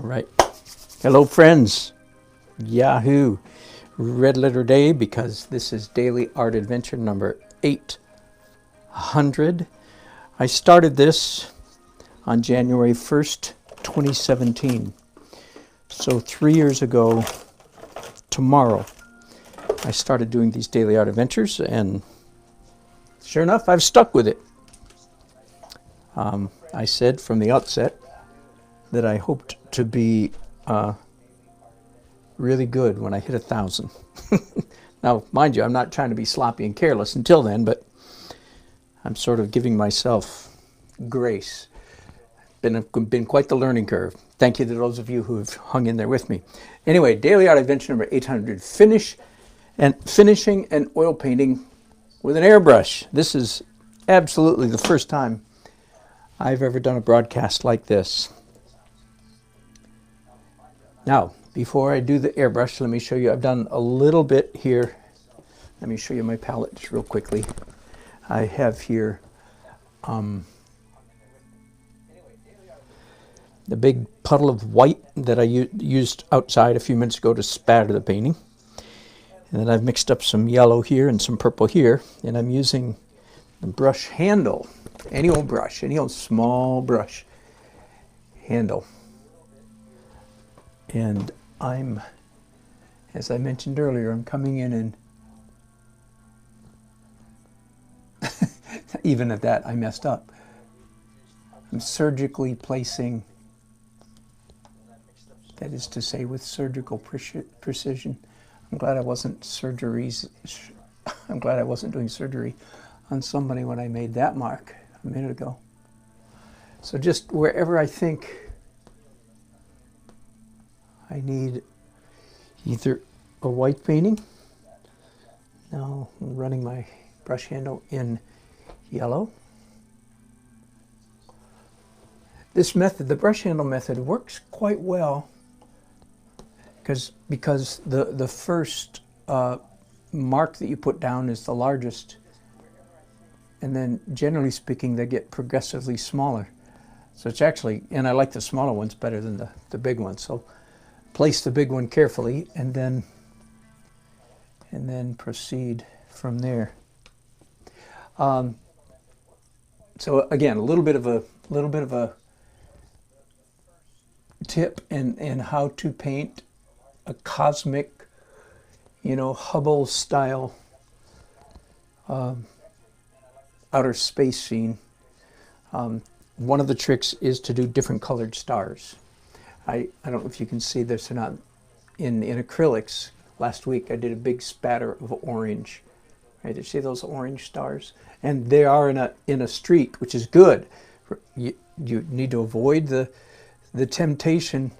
right. Hello, friends. Yahoo. Red letter day, because this is Daily Art Adventure number 800. I started this on January 1st, 2017. So 3 years ago tomorrow, I started doing these Daily Art Adventures, and sure enough, I've stuck with it. I said from the outset that I hoped to be really good when I hit 1,000. Now, mind you, I'm not trying to be sloppy and careless until then, but I'm sort of giving myself grace. Been quite the learning curve. Thank you to those of you who have hung in there with me. Anyway, Daily Art Adventure number 800, finishing and oil painting with an airbrush. This is absolutely the first time I've ever done a broadcast like this. Now, before I do the airbrush, let me show you, I've done a little bit here. Let me show you my palette just real quickly. I have here the big puddle of white that I used outside a few minutes ago to spatter the painting. And then I've mixed up some yellow here and some purple here. And I'm using the brush handle, any old brush, any old small brush handle. And I'm, as I mentioned earlier, I'm coming in and even at that, I messed up. I'm surgically placing, that is to say, with surgical precision. I'm glad I wasn't I'm glad I wasn't doing surgery on somebody when I made that mark a minute ago. So just wherever I think I need either a white painting. Now I'm running my brush handle in yellow. This method, the brush handle method, works quite well because the first mark that you put down is the largest, and then generally speaking they get progressively smaller. So it's actually, and I like the smaller ones better than the big ones. So place the big one carefully, and then proceed from there. So again, a little bit of a tip in how to paint a cosmic, Hubble style outer space scene. One of the tricks is to do different colored stars. I don't know if you can see this or not. In acrylics, last week I did a big spatter of orange. Right? Did you see those orange stars? And they are in a streak, which is good. You need to avoid the temptation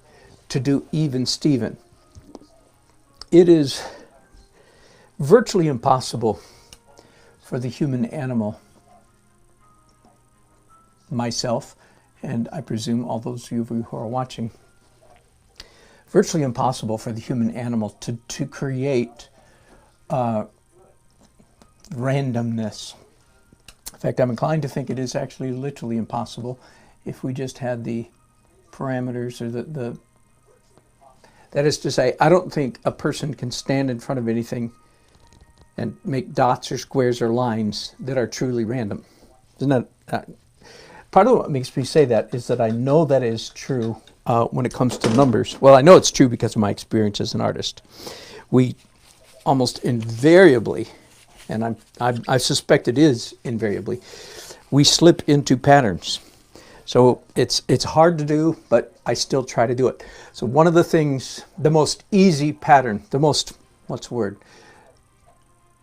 to do even Steven. It is virtually impossible for the human animal, myself, and I presume all those of you who are watching, virtually impossible for the human animal to create randomness. In fact, I'm inclined to think it is actually literally impossible if we just had the parameters or that is to say, I don't think a person can stand in front of anything and make dots or squares or lines that are truly random. Isn't that part of what makes me say that is that I know that is true when it comes to numbers. Well, I know it's true because of my experience as an artist. We almost invariably, and I suspect it is invariably, we slip into patterns. So it's hard to do, but I still try to do it. So one of the things, the most easy pattern, the most, what's the word?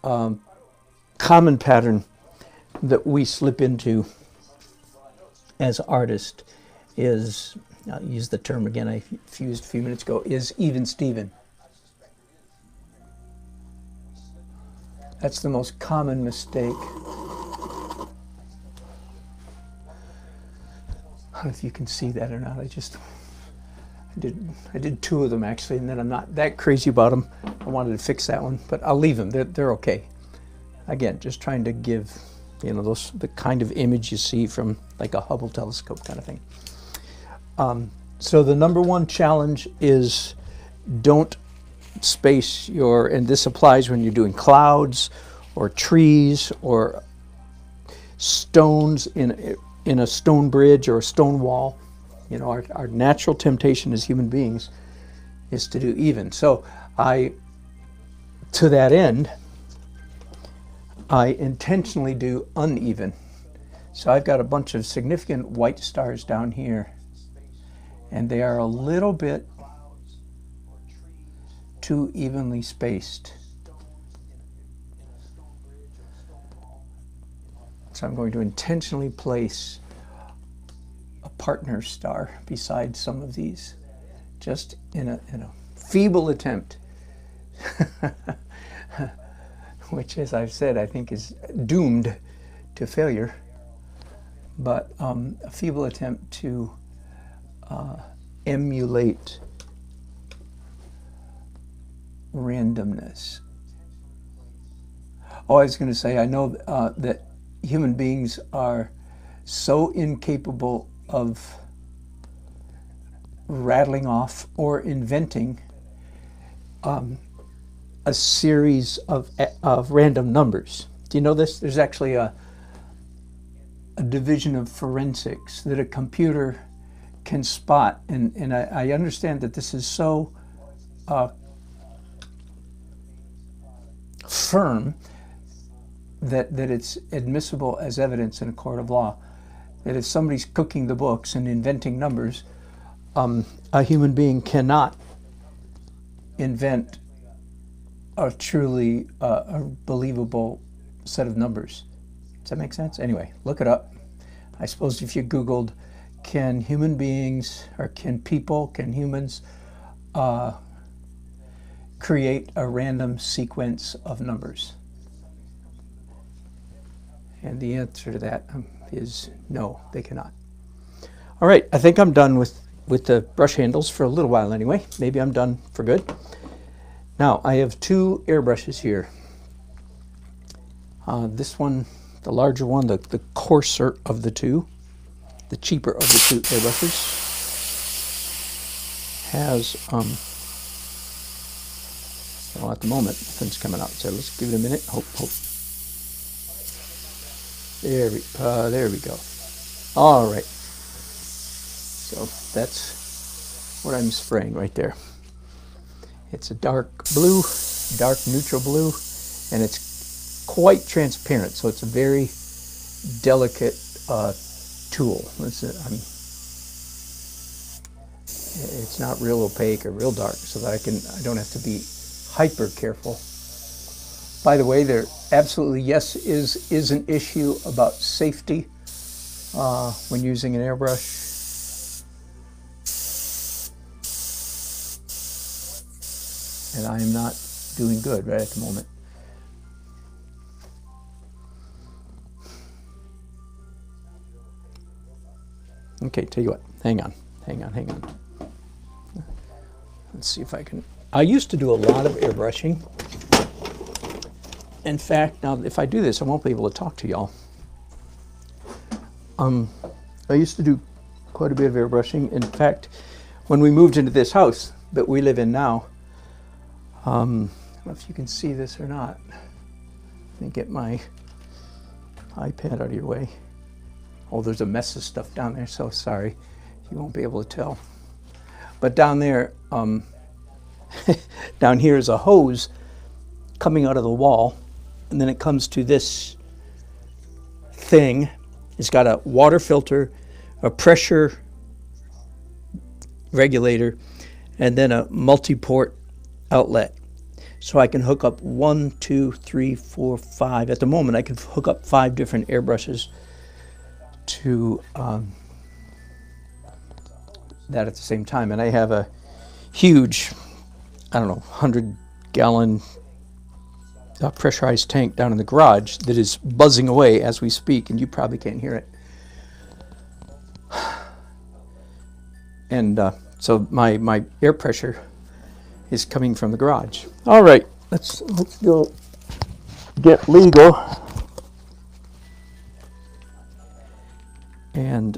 Common pattern that we slip into as artists is, I'll use the term again I used a few minutes ago, is even Steven. That's the most common mistake. I don't know if you can see that or not. I did two of them actually, and then I'm not that crazy about them. I wanted to fix that one, but I'll leave them. They're okay. Again, just trying to give, the kind of image you see from like a Hubble telescope kind of thing. So the number one challenge is don't space your, and this applies when you're doing clouds or trees or stones in a stone bridge or a stone wall. You know, our natural temptation as human beings is to do even. So to that end, I intentionally do uneven. So I've got a bunch of significant white stars down here, and they are a little bit too evenly spaced. So I'm going to intentionally place a partner star beside some of these, just in a feeble attempt, which, as I've said, I think is doomed to failure, but a feeble attempt to emulate randomness. Oh, I was going to say, I know that human beings are so incapable of rattling off or inventing a series of random numbers. Do you know this? There's actually a division of forensics that a computer can spot, and I understand that this is so firm that it's admissible as evidence in a court of law, that if somebody's cooking the books and inventing numbers, a human being cannot invent a truly believable set of numbers. Does that make sense? Anyway, look it up. I suppose if you Googled, can human beings, or can humans create a random sequence of numbers? And the answer to that is no, they cannot. All right, I think I'm done with the brush handles for a little while anyway. Maybe I'm done for good. Now, I have two airbrushes here. This one, the larger one, the coarser of the two, the cheaper of the two airbrushes, has, well, at the moment, nothing's coming out, so let's give it a minute. Hope. There we go. All right. So that's what I'm spraying right there. It's a dark blue, dark neutral blue, and it's quite transparent, so it's a very delicate tool. It's not real opaque or real dark, so that I don't have to be hyper careful. By the way, there absolutely, yes, is an issue about safety when using an airbrush. And I am not doing good right at the moment. Okay, tell you what, hang on. Let's see if I can. I used to do a lot of airbrushing. In fact, now if I do this, I won't be able to talk to y'all. I used to do quite a bit of airbrushing. In fact, when we moved into this house that we live in now, I don't know if you can see this or not. Let me get my iPad out of your way. Oh, there's a mess of stuff down there, so sorry. You won't be able to tell. But down there, down here is a hose coming out of the wall, and then it comes to this thing. It's got a water filter, a pressure regulator, and then a multi-port outlet. So I can hook up 1, 2, 3, 4, 5. At the moment, I can hook up 5 different airbrushes to that at the same time. And I have a huge, 100-gallon pressurized tank down in the garage that is buzzing away as we speak, and you probably can't hear it. And so my air pressure is coming from the garage. All right, let's go get legal. And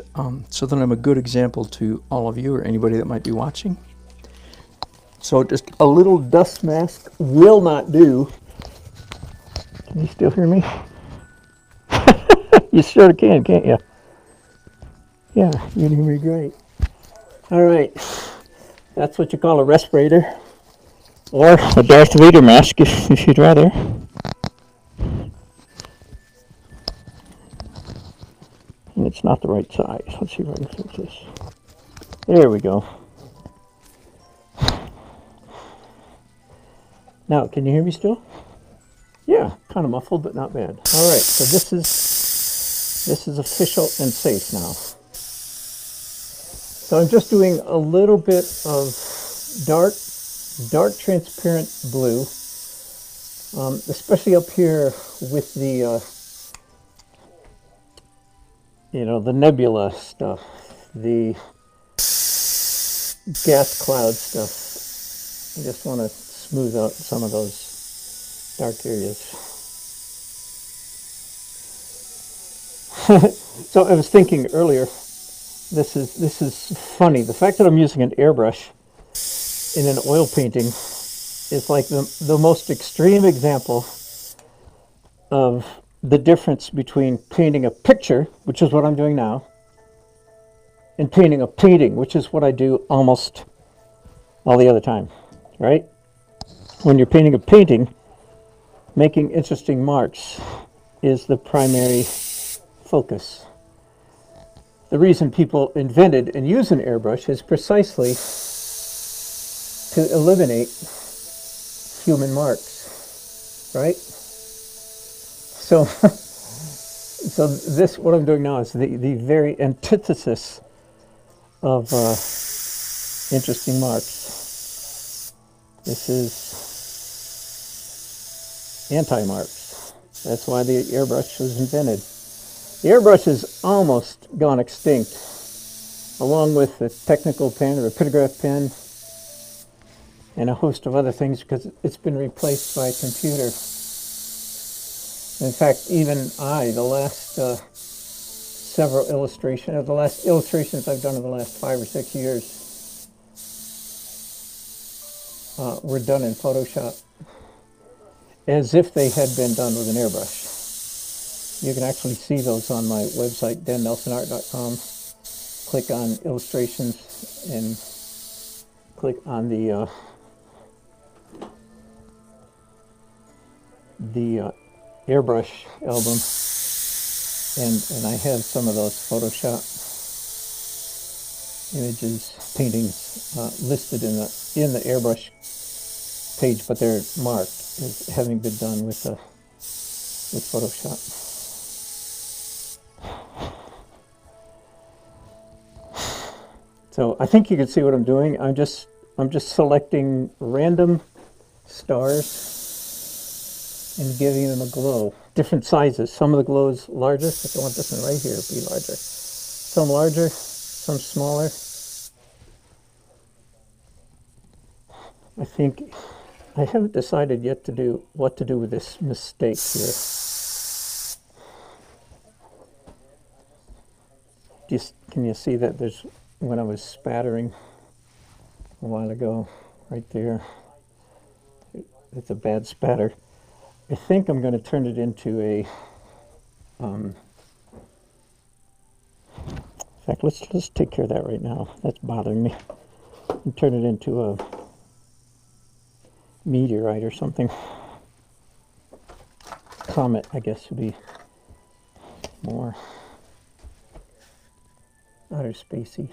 so that I'm a good example to all of you or anybody that might be watching. So just a little dust mask will not do. Can you still hear me? You sure can, can't you? Yeah, you can hear me great. All right, that's what you call a respirator, or a Darth Vader mask if you'd rather. And it's not the right size. Let's see if I can fix this. There we go. Now, can you hear me still? Yeah, kind of muffled, but not bad. All right, so this is official and safe now. So I'm just doing a little bit of dark transparent blue, especially up here with the the nebula stuff, the gas cloud stuff. I just want to smooth out some of those dark areas. So I was thinking earlier, this is funny. The fact that I'm using an airbrush in an oil painting is like the most extreme example of the difference between painting a picture, which is what I'm doing now, and painting a painting, which is what I do almost all the other time, right? When you're painting a painting, making interesting marks is the primary focus. The reason people invented and use an airbrush is precisely to eliminate human marks, right? So, so this, what I'm doing now is the very antithesis of interesting marks. This is anti-marks. That's why the airbrush was invented. The airbrush has almost gone extinct, along with the technical pen or a pictograph pen and a host of other things, because it's been replaced by a computer. In fact, even the last illustrations I've done in the last 5 or 6 years were done in Photoshop, as if they had been done with an airbrush. You can actually see those on my website, dannelsonart.com. Click on illustrations and click on the airbrush album, and I have some of those Photoshop images, paintings listed in the airbrush page, but they're marked as having been done with Photoshop. So I think you can see what I'm doing. I'm just selecting random stars and giving them a glow. Different sizes. Some of the glows larger. Like I want this one right here to be larger. Some larger, some smaller. I think I haven't decided yet what to do with this mistake here. Can you see that there's, when I was spattering a while ago, right there, it's a bad spatter. I think I'm going to turn it into a, in fact, let's take care of that right now. That's bothering me. And turn it into a meteorite or something. Comet, I guess, would be more outer spacey.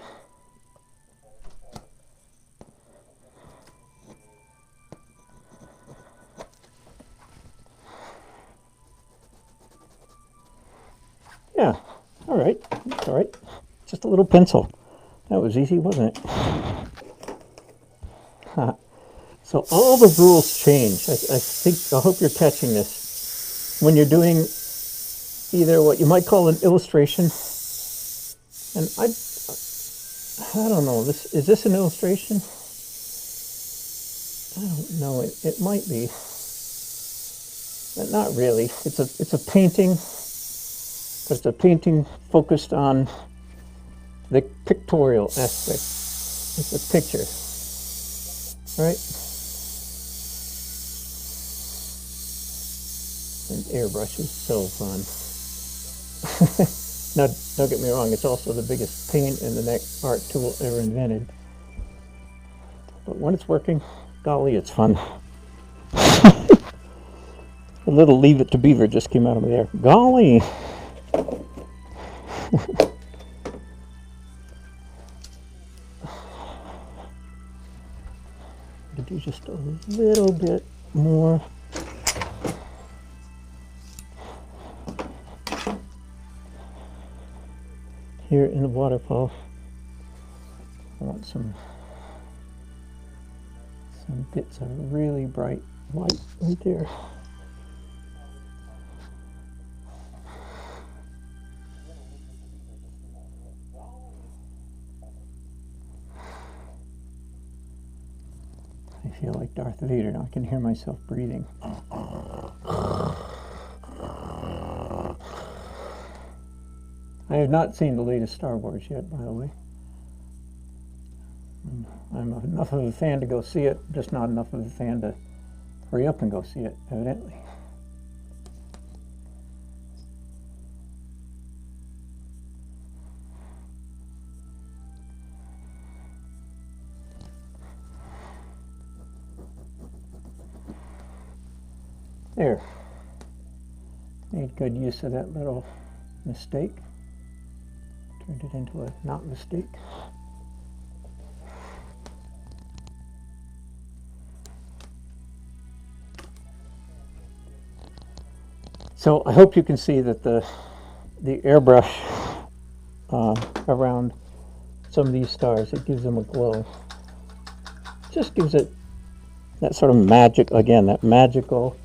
Yeah, all right, all right. Just a little pencil. That was easy, wasn't it? So all the rules change. I hope you're catching this. When you're doing either what you might call an illustration, and I don't know, is this an illustration? I don't know, it might be, but not really. It's a painting, but it's a painting focused on the pictorial aspect. It's a picture, right? And airbrush is so fun. Now, don't get me wrong, it's also the biggest pain in the neck art tool ever invented. But when it's working, golly, it's fun. A little Leave It to Beaver just came out of there. Golly! Could do just a little bit more. Here in the waterfall, I want some bits of really bright white right there. I feel like Darth Vader now. I can hear myself breathing. I have not seen the latest Star Wars yet, by the way. I'm enough of a fan to go see it, just not enough of a fan to hurry up and go see it, evidently. There. Made good use of that little mistake. Turned it into a not mistake. So I hope you can see that the airbrush around some of these stars, it gives them a glow. Just gives it that sort of magic, again, that magical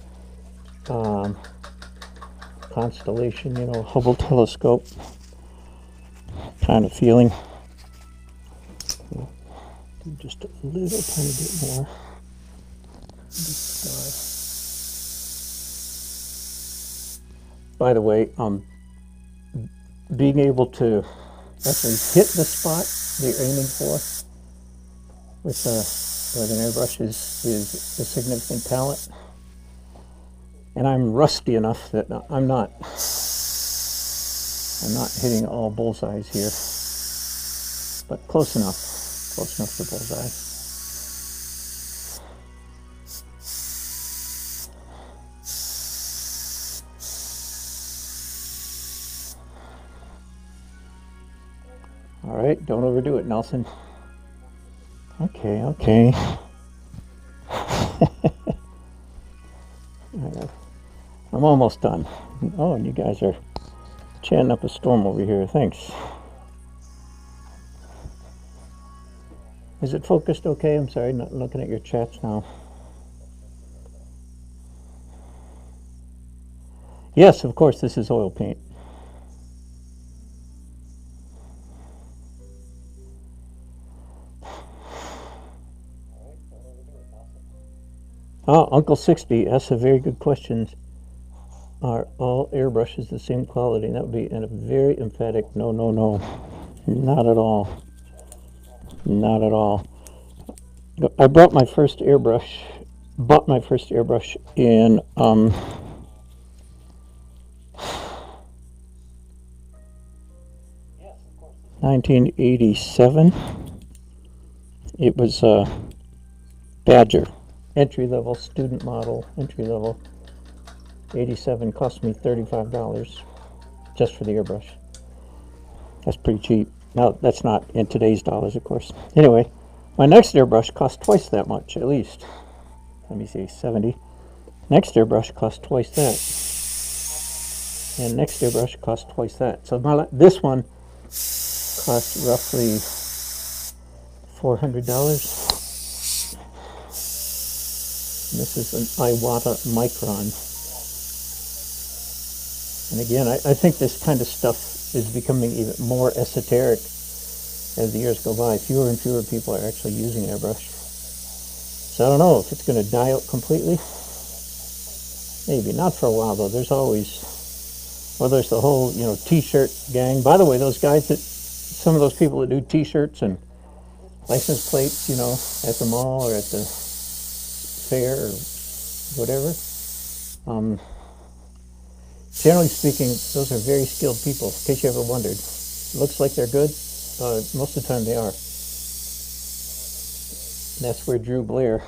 constellation, you know, Hubble telescope kind of feeling. Do just a little tiny bit more. By the way, being able to actually hit the spot that you're aiming for with an airbrush is a significant talent. And I'm rusty enough that I'm not hitting all bullseyes here, but close enough to bullseye. All right, don't overdo it, Nelson. Okay. I'm almost done. Oh, and you guys are chatting up a storm over here. Thanks. Is it focused okay? I'm sorry, not looking at your chats now. Yes, of course, this is oil paint. Oh, Uncle 60 asks a very good question. Are all airbrushes the same quality? And that would be a very emphatic no. Not at all. Not at all. I bought my first airbrush in 1987. It was a Badger. Entry-level, student model, entry-level. 87 cost me $35 just for the airbrush. That's pretty cheap. Now, that's not in today's dollars, of course. Anyway, my next airbrush cost twice that much, at least. Let me see, 70. Next airbrush cost twice that. And next airbrush cost twice that. So this one cost roughly $400. And this is an Iwata Micron. And again, I think this kind of stuff is becoming even more esoteric as the years go by. Fewer and fewer people are actually using airbrush. So I don't know if it's going to die out completely. Maybe. Not for a while, though. There's always, well, there's the whole, t-shirt gang. By the way, those guys that some of those people that do t-shirts and license plates, you know, at the mall or at the fair or whatever. Generally speaking, those are very skilled people, in case you ever wondered. Looks like they're good. Most of the time they are. And that's where Drew Blair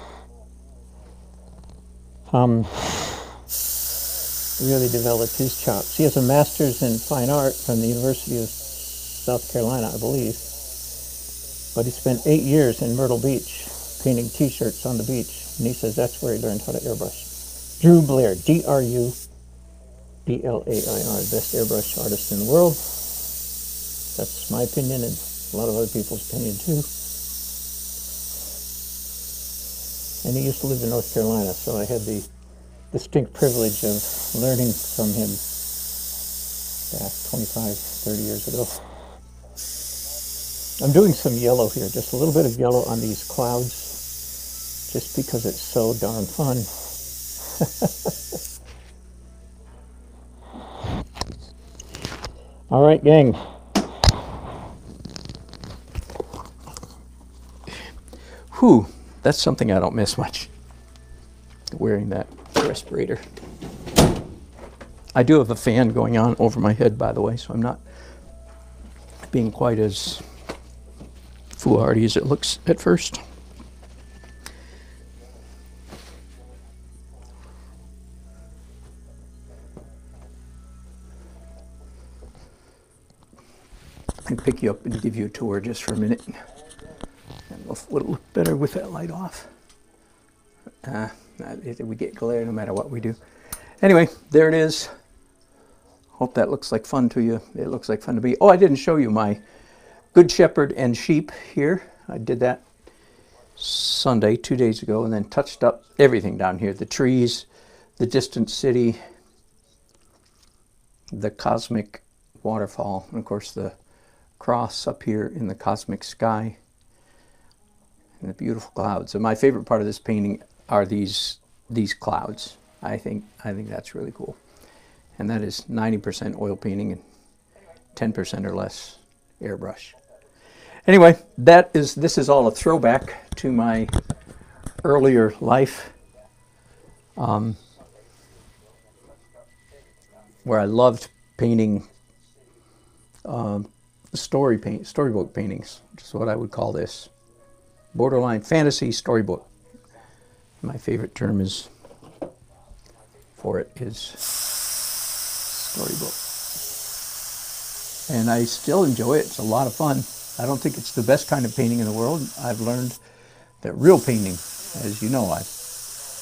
really developed his chops. He has a master's in fine art from the University of South Carolina, I believe. But he spent 8 years in Myrtle Beach painting t-shirts on the beach. And he says that's where he learned how to airbrush. Drew Blair, D-R-U B-L-A-I-R, best airbrush artist in the world. That's my opinion and a lot of other people's opinion too. And he used to live in North Carolina, so I had the distinct privilege of learning from him back 25, 30 years ago. I'm doing some yellow here, just a little bit of yellow on these clouds, just because it's so darn fun. All right, gang. Whew, that's something I don't miss much, wearing that respirator. I do have a fan going on over my head, by the way, so I'm not being quite as foolhardy as it looks at first. I can pick you up and give you a tour just for a minute. And would it look better with that light off? We get glare no matter what we do. Anyway, there it is. Hope that looks like fun to you. It looks like fun to me. Oh, I didn't show you my Good Shepherd and sheep here. I did that Sunday, 2 days ago, and then touched up everything down here. The trees, the distant city, the cosmic waterfall, and of course the cross up here in the cosmic sky, and the beautiful clouds. And my favorite part of this painting are these clouds. I think that's really cool. And that is 90% oil painting and 10% or less airbrush. Anyway, this is all a throwback to my earlier life, where I loved painting storybook paintings, which is what I would call this. Borderline fantasy storybook. My favorite term for it is storybook. And I still enjoy it. It's a lot of fun. I don't think it's the best kind of painting in the world. I've learned that real painting, as you know, I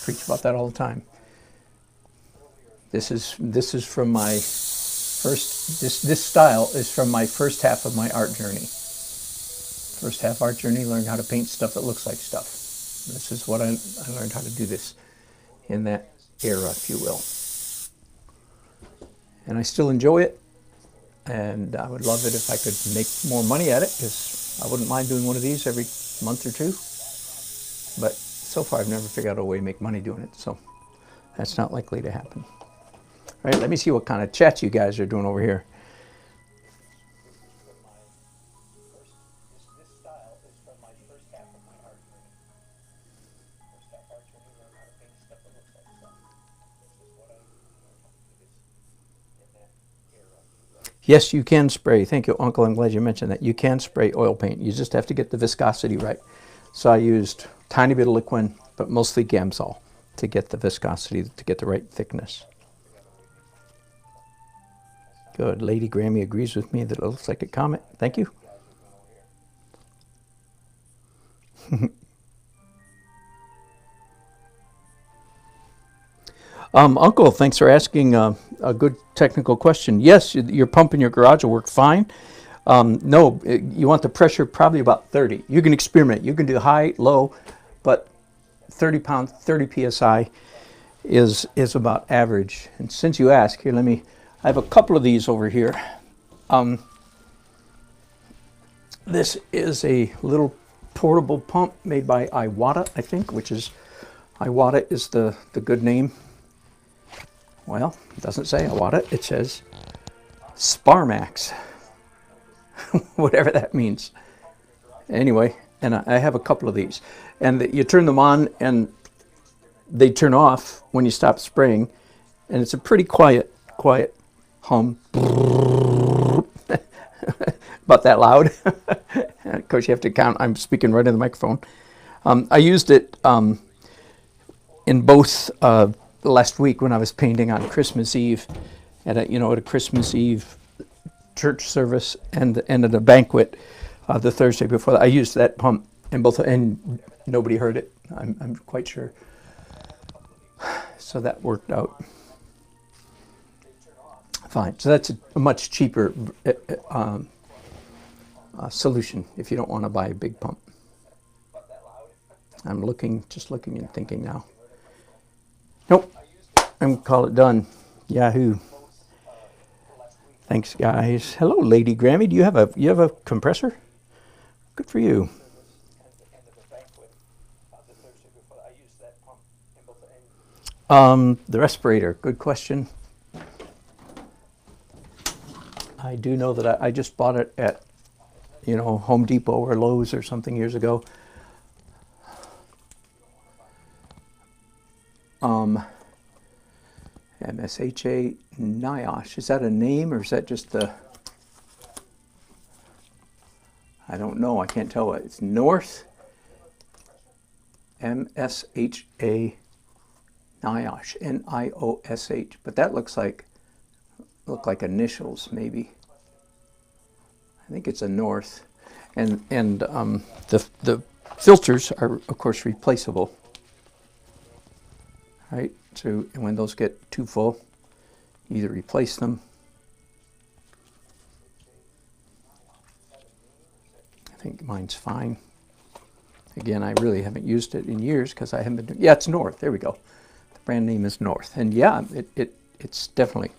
preach about that all the time. This is from my first, this style is from my first half of my art journey. First half art journey, learned how to paint stuff that looks like stuff. This is what I learned how to do this in that era, if you will. And I still enjoy it, and I would love it if I could make more money at it, because I wouldn't mind doing one of these every month or two. But so far I've never figured out a way to make money doing it, so that's not likely to happen. All right, let me see what kind of chat you guys are doing over here. Yes, you can spray. Thank you, Uncle. I'm glad you mentioned that. You can spray oil paint. You just have to get the viscosity right. So I used a tiny bit of liquid, but mostly Gamsol to get the viscosity, to get the right thickness. Good. Lady Grammy agrees with me that it looks like a comet. Thank you. Uncle, thanks for asking a good technical question. Yes, your pump in your garage will work fine. No, you want the pressure probably about 30. You can experiment. You can do high, low, but 30 psi is about average. And since you ask, here, I have a couple of these over here. This is a little portable pump made by Iwata, I think, which is, Iwata is the good name. Well, it doesn't say Iwata, it says Sparmax. whatever that means. Anyway, and I have a couple of these. And you turn them on and they turn off when you stop spraying. And it's a pretty quiet hum. About that loud. Of course, you have to count. I'm speaking right in the microphone. I used it in both last week when I was painting on Christmas Eve at a Christmas Eve church service and at a banquet the Thursday before that. I used that pump in both, and nobody heard it. I'm quite sure. So that worked out fine. So that's a much cheaper solution if you don't want to buy a big pump. I'm just looking and thinking now. Nope, I'm gonna call it done. Yahoo. Thanks, guys. Hello, Lady Grammy. Do you have a compressor? Good for you. The respirator. Good question. I do know that I just bought it at Home Depot or Lowe's or something years ago. MSHA NIOSH. Is that a name or is that just the... I don't know. I can't tell. It's North. MSHA NIOSH. NIOSH. But that look like initials maybe. I think it's a North. And the filters are of course replaceable. Right? So when those get too full, either replace them. I think mine's fine. Again, I really haven't used it in years because I haven't been doing... Yeah, it's North. There we go. The brand name is North. And yeah, it's definitely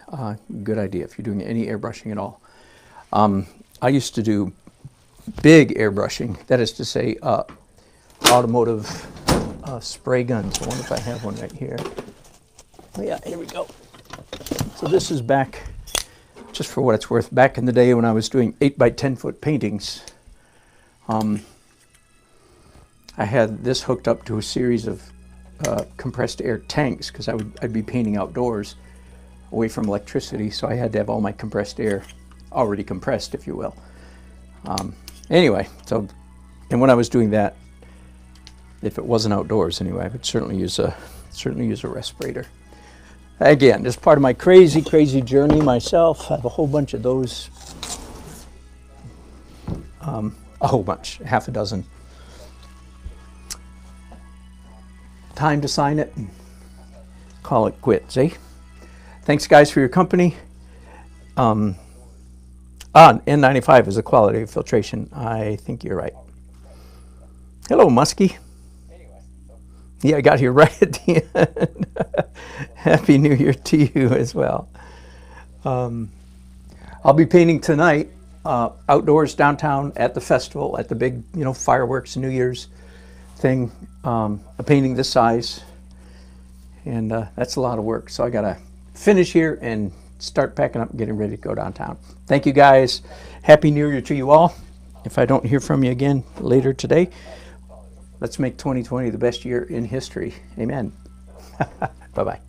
a good idea if you're doing any airbrushing at all. I used to do big airbrushing. That is to say, automotive spray guns. I wonder if I have one right here. Oh, yeah, here we go. So this is back, just for what it's worth, back in the day when I was doing 8 by 10 foot paintings. I had this hooked up to a series of compressed air tanks because I'd be painting outdoors away from electricity, so I had to have all my compressed air already compressed, if you will. Anyway, so, and when I was doing that, if it wasn't outdoors anyway, I would certainly use a respirator. Again, just part of my crazy journey myself. I have a whole bunch of those. A whole bunch, half a dozen. Time to sign it and call it quits, eh? Thanks, guys, for your company. N95 is a quality of filtration. I think you're right. Hello, Muskie. Yeah, I got here right at the end. Happy New Year to you as well. I'll be painting tonight outdoors downtown at the festival, at the big, fireworks New Year's thing. A painting this size, and that's a lot of work. So I gotta finish here and start packing up and getting ready to go downtown. Thank you, guys. Happy New Year to you all. If I don't hear from you again later today, let's make 2020 the best year in history. Amen. Bye-bye.